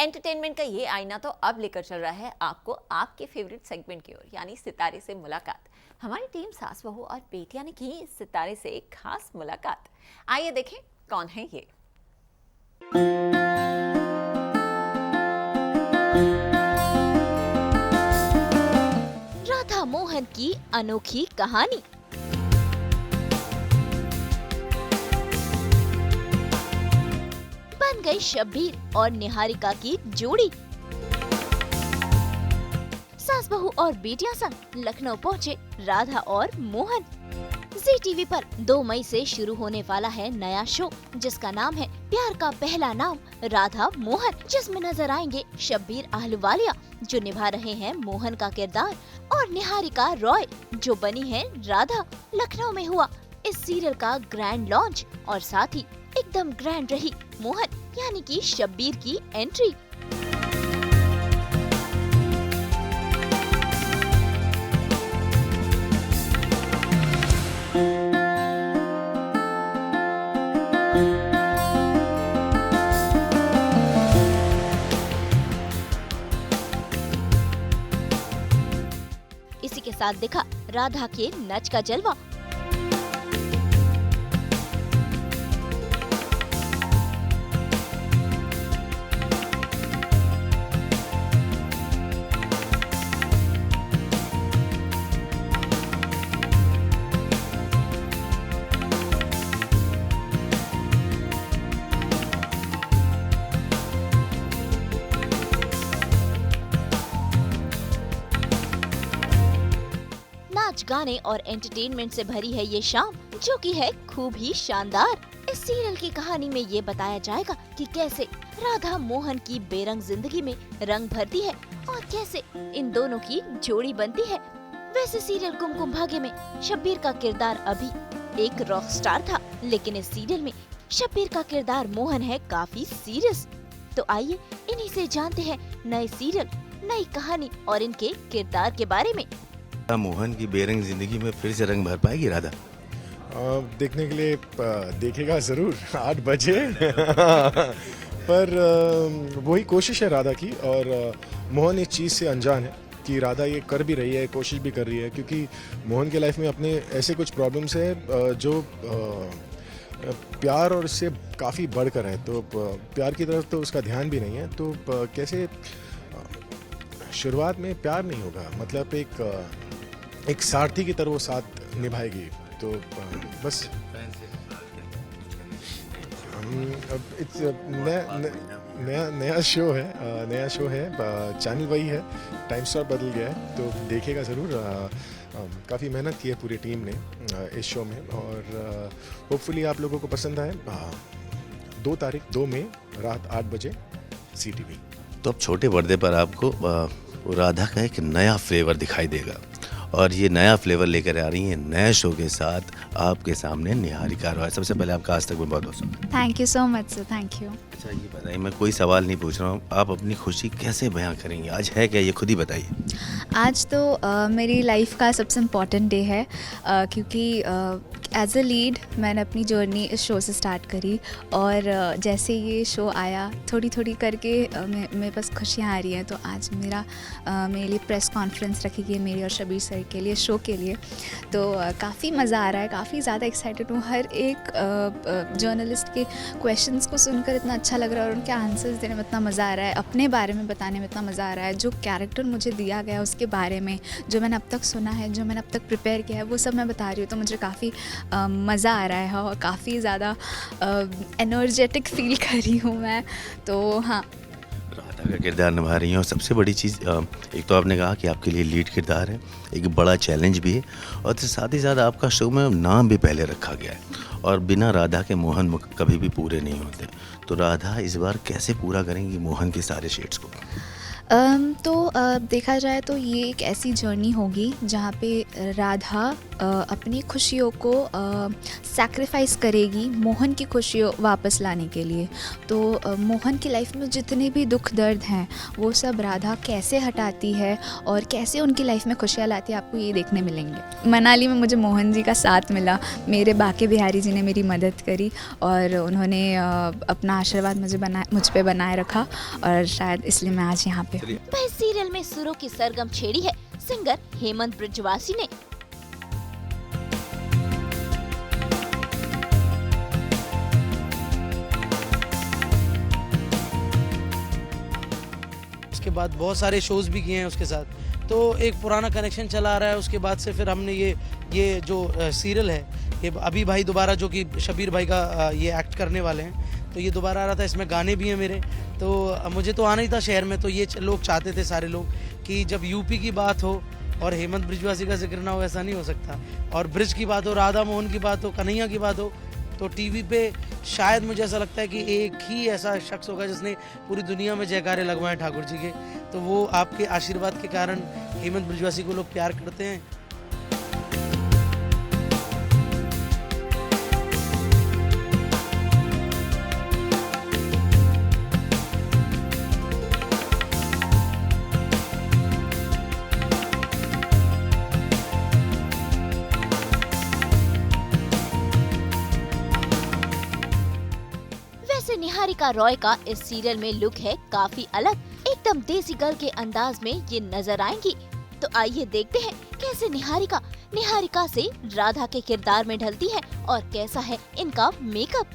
Entertainment का ये आईना तो अब लेकर चल रहा है आपको आपके फेवरेट सेगमेंट की ओर, यानी सितारे से मुलाकात। हमारी टीम सास बहू और बेटिया ने की इस सितारे से एक खास मुलाकात। आइए देखें कौन है ये। राधा मोहन की अनोखी कहानी। बन गई शब्बीर और निहारिका की जोड़ी। सास बहू और बेटियां संग लखनऊ पहुँचे राधा और मोहन। जी टीवी पर 2 मई से शुरू होने वाला है नया शो, जिसका नाम है प्यार का पहला नाम राधा मोहन, जिसमें नजर आएंगे शब्बीर आहलूवालिया जो निभा रहे हैं मोहन का किरदार, और निहारिका रॉय जो बनी है राधा। लखनऊ में हुआ इस सीरियल का ग्रैंड लॉन्च और साथ ही एकदम ग्रैंड रही मोहन यानी कि शब्बीर की एंट्री। इसी के साथ दिखा राधा के नच का जलवा। नाच गाने और एंटरटेनमेंट से भरी है ये शाम, जो कि है खूब ही शानदार। इस सीरियल की कहानी में ये बताया जाएगा कि कैसे राधा मोहन की बेरंग जिंदगी में रंग भरती है और कैसे इन दोनों की जोड़ी बनती है। वैसे सीरियल कुमकुम भाग्य में शब्बीर का किरदार अभी एक रॉक स्टार था, लेकिन इस सीरियल में शब्बीर का किरदार मोहन है काफी सीरियस। तो आइए इन्हीं से जानते हैं नए सीरियल, नई कहानी और इनके किरदार के बारे में। मोहन की बेरंग जिंदगी में फिर से रंग भर पाएगी राधा? देखने के लिए देखेगा ज़रूर 8 बजे पर वही कोशिश है राधा की, और मोहन इस चीज़ से अनजान है कि राधा ये कर भी रही है, कोशिश भी कर रही है, क्योंकि मोहन के लाइफ में अपने ऐसे कुछ प्रॉब्लम्स हैं जो प्यार और इससे काफ़ी बढ़कर है। तो प्यार की तरफ तो उसका ध्यान भी नहीं है। तो कैसे शुरुआत में प्यार नहीं होगा, मतलब एक सारथी की तरह वो साथ निभाएगी। तो बस नया शो है, चैनल वही है, टाइम स्लॉट बदल गया है, तो देखेगा ज़रूर। काफ़ी मेहनत की है पूरी टीम ने इस शो में, और होपफुली आप लोगों को पसंद आए। 2 तारीख 2 मई रात 8 बजे CTV। तो अब छोटे पर्दे पर आपको राधा का एक नया फ्लेवर दिखाई देगा, और ये नया फ्लेवर लेकर आ रही है नए शो के साथ आपके सामने निहारिका रॉय। सबसे पहले आपका आज तक में बहुत बहुत स्वागत। Thank you so much sir, thank you. अच्छा ये बताइए, मैं कोई सवाल नहीं पूछ रहा हूँ, आप अपनी खुशी कैसे बयां करेंगे? आज है क्या, ये खुद ही बताइए। आज तो मेरी लाइफ का सबसे इम्पॉर्टेंट डे है, क्योंकि एज अ लीड मैंने अपनी जर्नी इस शो से स्टार्ट करी, और जैसे ये शो आया थोड़ी थोड़ी करके मेरे पास खुशियाँ आ रही हैं। तो आज मेरे लिए प्रेस कॉन्फ्रेंस रखी गई है मेरी और शब्बीर सर के लिए, शो के लिए। तो काफ़ी मज़ा आ रहा है, काफ़ी ज़्यादा एक्साइटेड हूँ। हर एक जर्नलिस्ट के क्वेश्चंस को सुनकर इतना अच्छा लग रहा है, और उनके आंसर्स देने में इतना मज़ा आ रहा है, अपने बारे में बताने में इतना मज़ा आ रहा है। जो कैरेक्टर मुझे दिया गया उसके बारे में, जो मैंने अब तक सुना है, जो मैंने अब तक प्रिपेयर किया है, वो सब मैं बता रही हूँ। तो मुझे काफ़ी मज़ा आ रहा है और काफ़ी ज़्यादा एनर्जेटिक फील कर रही हूँ मैं। तो हाँ, राधा का किरदार निभा रही हैं, और सबसे बड़ी चीज़ एक तो आपने कहा कि आपके लिए लीड किरदार है, एक बड़ा चैलेंज भी है, और साथ ही साथ आपका शो में नाम भी पहले रखा गया है, और बिना राधा के मोहन कभी भी पूरे नहीं होते। तो राधा इस बार कैसे पूरा करेंगी मोहन के सारे शेड्स को? तो देखा जाए तो ये एक ऐसी जर्नी होगी जहाँ पे राधा अपनी खुशियों को सैक्रिफाइस करेगी मोहन की खुशियों वापस लाने के लिए। तो मोहन की लाइफ में जितने भी दुख दर्द हैं वो सब राधा कैसे हटाती है और कैसे उनकी लाइफ में खुशियाँ लाती है, आपको ये देखने मिलेंगे। मनाली में मुझे मोहन जी का साथ मिला, मेरे बाके बिहारी जी ने मेरी मदद करी और उन्होंने अपना आशीर्वाद मुझ पे बनाए रखा और शायद इसलिए मैं आज यहाँ पे हूँ। वह सीरियल में सुरों की सरगम छेड़ी है सिंगर हेमंत ब्रिजवासी ने। उसके बाद बहुत सारे शोज भी किए हैं उसके साथ, तो एक पुराना कनेक्शन चला आ रहा है। उसके बाद से फिर हमने ये जो सीरियल है, ये अभी भाई दोबारा जो कि शबीर भाई का ये एक्ट करने वाले हैं, तो ये दोबारा आ रहा था। इसमें गाने भी हैं मेरे, तो मुझे तो आना ही था शहर में। तो ये लोग चाहते थे सारे लोग कि जब यूपी की बात हो और हेमंत ब्रिजवासी का जिक्र ना हो, ऐसा नहीं हो सकता। और ब्रिज की बात हो, राधा मोहन की बात हो, कन्हैया की बात हो, तो टीवी पे शायद मुझे ऐसा लगता है कि एक ही ऐसा शख्स होगा जिसने पूरी दुनिया में जयकारे लगवाए ठाकुर जी के। तो वो आपके आशीर्वाद के कारण हेमंत ब्रिजवासी को लोग प्यार करते हैं। वैसे निहारिका रॉय का इस सीरियल में लुक है काफी अलग, एकदम देसी गर्ल के अंदाज में ये नजर आएंगी। तो आइए देखते हैं कैसे निहारिका से राधा के किरदार में ढलती है और कैसा है इनका मेकअप।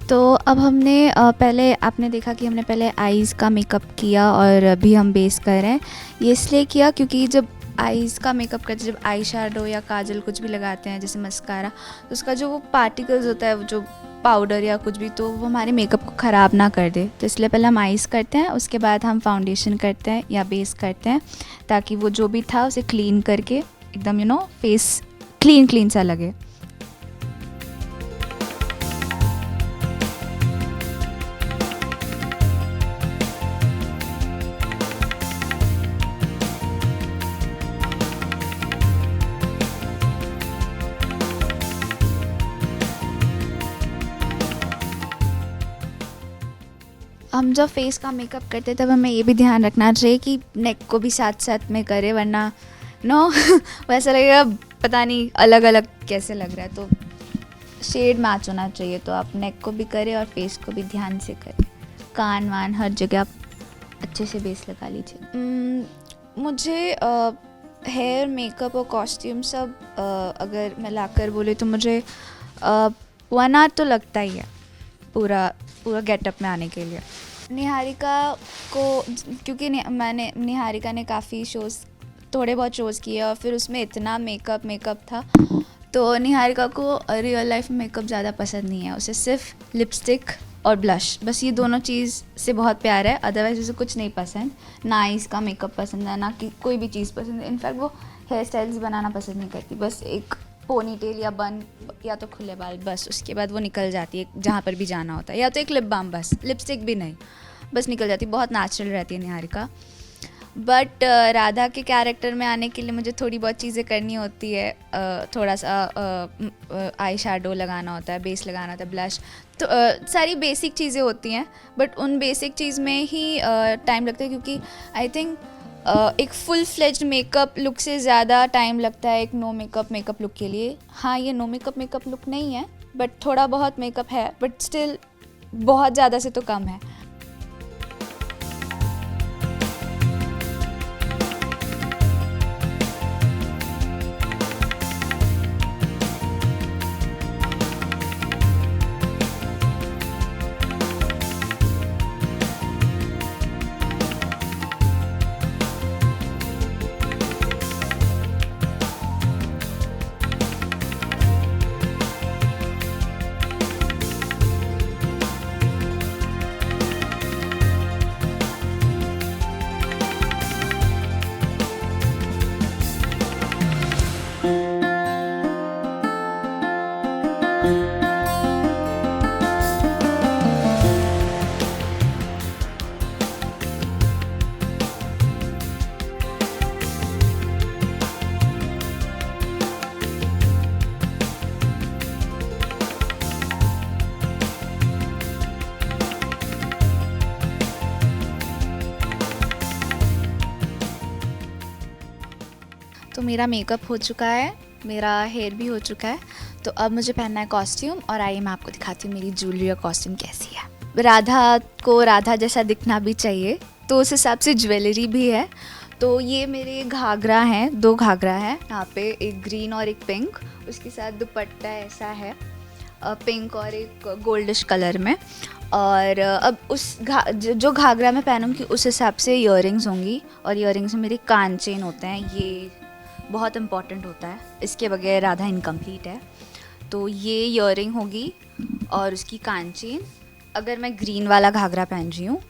तो अब हमने पहले आपने देखा कि हमने पहले आईज़ का मेकअप किया और अभी हम बेस कर रहे हैं। ये इसलिए किया क्योंकि जब आईज़ का मेकअप करते, जब आई शैडो या काजल कुछ भी लगाते हैं जैसे मस्कारा, तो उसका जो वो पार्टिकल्स होता है, वो जो पाउडर या कुछ भी, तो वो हमारे मेकअप को ख़राब ना कर दे। तो इसलिए पहले हम आईज़ करते हैं, उसके बाद हम फाउंडेशन करते हैं या बेस करते हैं, ताकि वो जो भी था उसे क्लीन करके एकदम फेस क्लीन सा लगे। हम जब फेस का मेकअप करते तब हमें ये भी ध्यान रखना चाहिए कि नेक को भी साथ साथ में करें, वरना वैसा लगेगा पता नहीं अलग अलग कैसे लग रहा है। तो शेड मैच होना चाहिए, तो आप नेक को भी करें और फेस को भी ध्यान से करें। कान वान हर जगह आप अच्छे से बेस लगा लीजिए। मुझे हेयर, मेकअप और कॉस्ट्यूम सब अगर मैं लाकर बोले तो मुझे 1 आवर तो लगता ही है पूरा गेटअप में आने के लिए। निहारिका को क्योंकि निहारिका ने काफ़ी शोज़, थोड़े बहुत शोज़ किए और फिर उसमें इतना मेकअप था, तो निहारिका को रियल लाइफ में मेकअप ज़्यादा पसंद नहीं है। उसे सिर्फ लिपस्टिक और ब्लश, बस ये दोनों चीज़ से बहुत प्यार है। अदरवाइज उसे कुछ नहीं पसंद, ना इसका मेकअप पसंद है, ना कि कोई भी चीज़ पसंद है। इनफैक्ट वो हेयर स्टाइल्स बनाना पसंद नहीं करती, बस एक पोनी टेल या बन या तो खुले बाल, बस उसके बाद वो निकल जाती है जहाँ पर भी जाना होता है, या तो एक लिप बाम, बस लिपस्टिक भी नहीं, बस निकल जाती है। बहुत नेचुरल रहती है निहारिका। बट राधा के कैरेक्टर में आने के लिए मुझे थोड़ी बहुत चीज़ें करनी होती है। थोड़ा सा आई शैडो लगाना होता है, बेस लगाना होता है, ब्लश, तो सारी बेसिक चीज़ें होती हैं। बट उन बेसिक चीज़ में ही टाइम लगता है, क्योंकि आई थिंक एक फुल फ्लेज्ड मेकअप लुक से ज़्यादा टाइम लगता है एक नो मेकअप लुक के लिए। हाँ, ये नो मेकअप लुक नहीं है, बट थोड़ा बहुत मेकअप है, बट स्टिल बहुत ज़्यादा से तो कम है। तो मेरा मेकअप हो चुका है, मेरा हेयर भी हो चुका है, तो अब मुझे पहनना है कॉस्ट्यूम। और आइए मैं आपको दिखाती हूँ मेरी ज्वेलरी और कॉस्ट्यूम कैसी है। राधा को राधा जैसा दिखना भी चाहिए, तो उस हिसाब से ज्वेलरी भी है। तो ये मेरे घाघरा हैं, 2 घाघरा हैं यहाँ पे, एक ग्रीन और एक पिंक। उसके साथ दुपट्टा ऐसा है पिंक और एक गोल्डिश कलर में। और अब उस जो घाघरा मैं पहनूंगी उस हिसाब से इयररिंग्स होंगी, और इयररिंग्स में मेरे कान चेन होते हैं, ये बहुत इंपॉर्टेंट होता है, इसके बगैर राधा इनकम्प्लीट है। तो ये इयररिंग होगी और उसकी कान चेन, अगर मैं ग्रीन वाला घाघरा पहन रही हूँ।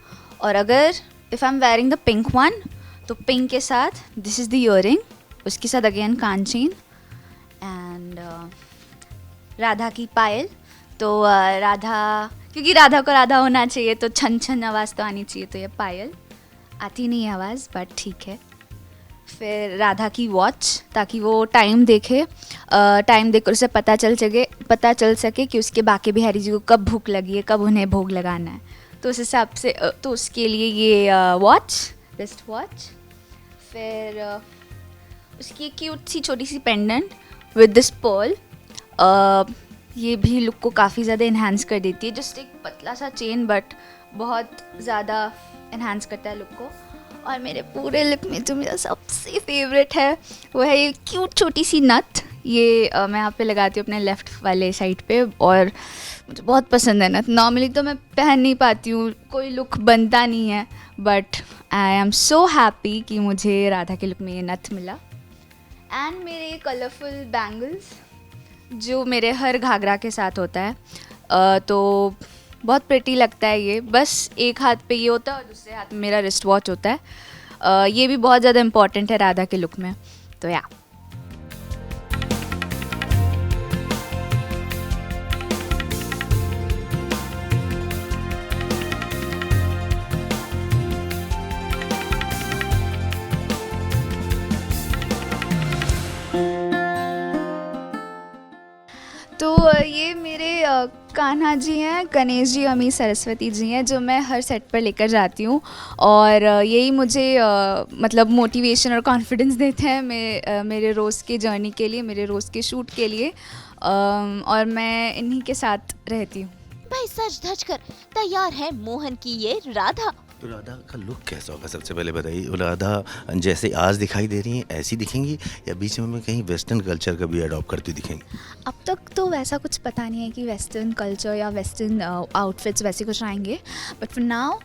और अगर if I am wearing the pink one, तो पिंक के साथ दिस इज़ द इयररिंग, उसके साथ अगेन कान चेन एंड राधा की पायल। तो राधा, क्योंकि राधा को राधा होना चाहिए तो छन छन आवाज़ तो आनी चाहिए, तो ये पायल आती नहीं है आवाज़, बट ठीक है। फिर राधा की वॉच, ताकि वो टाइम देखे, टाइम देखकर उसे पता चल सके कि उसके बाके बिहारी जी को कब भूख लगी है, कब उन्हें भोग लगाना है। तो उस हिसाब से तो उसके लिए ये वॉच, रिस्ट वॉच। फिर उसकी एक क्यूट सी छोटी सी पेंडेंट विद दिस पर्ल, ये भी लुक को काफ़ी ज़्यादा इन्हांस कर देती है। जस्ट एक पतला सा चेन बट बहुत ज़्यादा इन्हांस करता है लुक को। और मेरे पूरे लुक में जो मेरा सबसे फेवरेट है वो है ये क्यूट छोटी सी नथ। ये मैं यहाँ पे लगाती हूँ अपने लेफ़्ट वाले साइड पे, और मुझे बहुत पसंद है नथ। नॉर्मली तो मैं पहन नहीं पाती हूँ, कोई लुक बनता नहीं है, but I am so happy कि मुझे राधा के लुक में ये नथ मिला। एंड मेरे कलरफुल बैंगल्स जो मेरे हर घाघरा के साथ होता है, तो बहुत प्रिटी लगता है ये। बस एक हाथ पे ये होता है और दूसरे हाथ में मेरा रिस्ट वॉच होता है। ये भी बहुत ज़्यादा इम्पॉर्टेंट है राधा के लुक में, तो या। तो ये मेरे कान्हा जी हैं, गणेश जी, अमी सरस्वती जी हैं, जो मैं हर सेट पर लेकर जाती हूँ। और यही मुझे मतलब मोटिवेशन और कॉन्फिडेंस देते हैं मेरे रोज़ के जर्नी के लिए, मेरे रोज़ के शूट के लिए। और मैं इन्हीं के साथ रहती हूँ। भाई सच धज कर तैयार है मोहन की ये राधा। तो राधा का लुक कैसा होगा, सबसे पहले बताइए। राधा जैसे आज दिखाई दे रही हैं ऐसी दिखेंगी, या बीच में कहीं वेस्टर्न कल्चर का भी अडॉप्ट करती दिखेंगी? अब तक तो वैसा कुछ पता नहीं है कि वेस्टर्न कल्चर या वेस्टर्न आउटफिट्स वैसे कुछ आएंगे, बट फॉर नाउ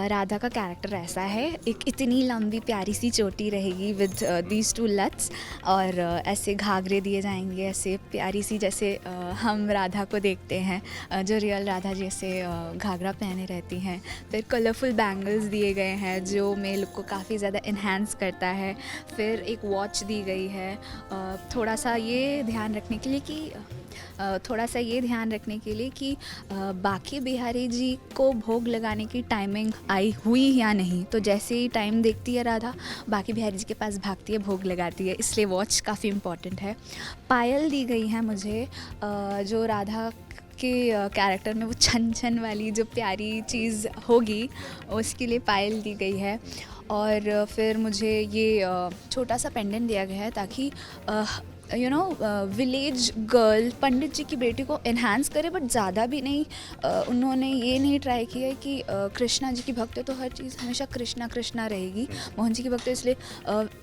राधा का कैरेक्टर ऐसा है। एक इतनी लंबी प्यारी सी चोटी रहेगी विद दीज 2 लट्स, और ऐसे घाघरे दिए जाएंगे, ऐसे प्यारी सी जैसे हम राधा को देखते हैं, जो रियल राधा जैसे घाघरा पहने रहती हैं। फिर कलरफुल बैंगल्स दिए गए हैं जो मेरे लुक को काफ़ी ज़्यादा इन्हांस करता है। फिर एक वॉच दी गई है, थोड़ा सा ये ध्यान रखने के लिए कि बाकी बिहारी जी को भोग लगाने की टाइमिंग आई हुई या नहीं। तो जैसे ही टाइम देखती है राधा, बाकी बिहारी जी के पास भागती है, भोग लगाती है, इसलिए वॉच काफ़ी इम्पॉर्टेंट है। पायल दी गई है मुझे, जो राधा के कैरेक्टर में वो छन छन वाली जो प्यारी चीज़ होगी, उसके लिए पायल दी गई है। और फिर मुझे ये छोटा सा पेंडेंट दिया गया है ताकि विलेज गर्ल पंडित जी की बेटी को इन्हांस करे, बट ज़्यादा भी नहीं। उन्होंने ये नहीं ट्राई किया है कि कृष्णा जी की भक्त है तो हर चीज़ हमेशा कृष्णा कृष्णा रहेगी, मोहन जी की भक्त है इसलिए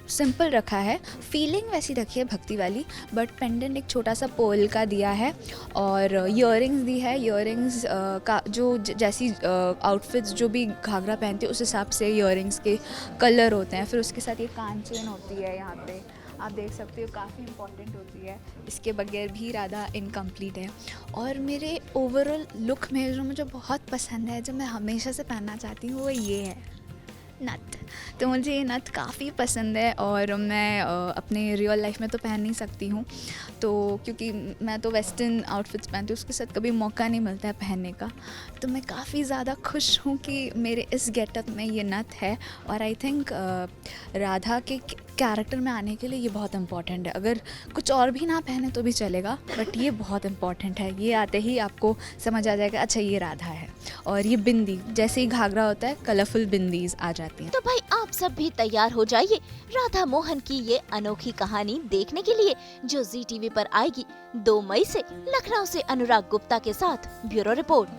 सिंपल रखा है। फीलिंग वैसी रखी है भक्ति वाली, बट पेंडेंट एक छोटा सा पोल का दिया है। और इयररिंग्स दी है, इयररिंग्स का जो जैसी आउटफिट्स जो भी घाघरा पहनते हैं उस हिसाब से इयररिंग्स के कलर होते हैं। फिर उसके साथ ये कान चेन होती है, यहाँ पे आप देख सकते हो, काफ़ी इंपॉर्टेंट होती है, इसके बगैर भी राधा इनकम्प्लीट है। और मेरे ओवरऑल लुक में जो मुझे बहुत पसंद है, जो मैं हमेशा से पहनना चाहती हूँ, वो ये है नथ। तो मुझे ये नथ काफ़ी पसंद है, और मैं अपने रियल लाइफ में तो पहन नहीं सकती हूँ, तो क्योंकि मैं तो वेस्टर्न आउटफिट्स पहनती हूँ, उसके साथ कभी मौका नहीं मिलता है पहनने का। तो मैं काफ़ी ज़्यादा खुश हूँ कि मेरे इस गेटअप में ये नथ है। और आई थिंक राधा के कैरेक्टर में आने के लिए ये बहुत इम्पॉर्टेंट है। अगर कुछ और भी ना पहने तो भी चलेगा, बट ये बहुत इम्पॉर्टेंट है। ये आते ही आपको समझ आ जाएगा अच्छा ये राधा है। और ये बिंदी, जैसे ही घाघरा होता है कलरफुल बिंदीज आ जाती हैं। तो भाई आप सब भी तैयार हो जाइए राधा मोहन की ये अनोखी कहानी देखने के लिए, जो जी टीवी पर आएगी 2 मई से। लखनऊ से अनुराग गुप्ता के साथ ब्यूरो रिपोर्ट।